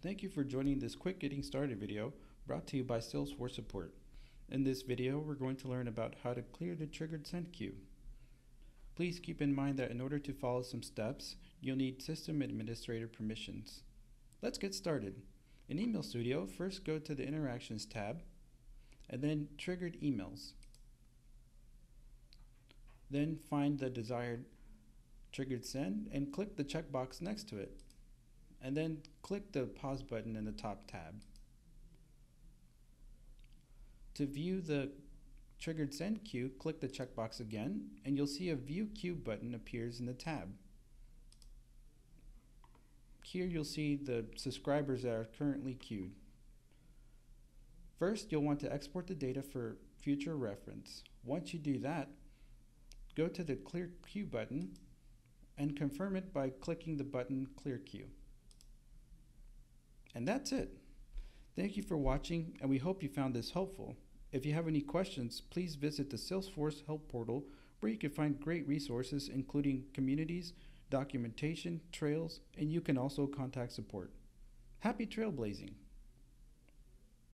Thank you for joining this quick getting started video brought to you by Salesforce Support. In this video, we're going to learn about how to clear the triggered send queue. Please keep in mind that in order to follow some steps, you'll need system administrator permissions. Let's get started. In Email Studio, first go to the Interactions tab and then Triggered Emails. Then find the desired triggered send and click the checkbox next to it. And then click the pause button in the top tab. To view the triggered send queue, click the checkbox again, and you'll see a View Queue button appears in the tab. Here you'll see the subscribers that are currently queued. First, you'll want to export the data for future reference. Once you do that, go to the Clear Queue button and confirm it by clicking the button Clear Queue. And that's it. Thank you for watching, and we hope you found this helpful. If you have any questions, please visit the Salesforce Help Portal, where you can find great resources including communities, documentation, trails, and you can also contact support. Happy trailblazing!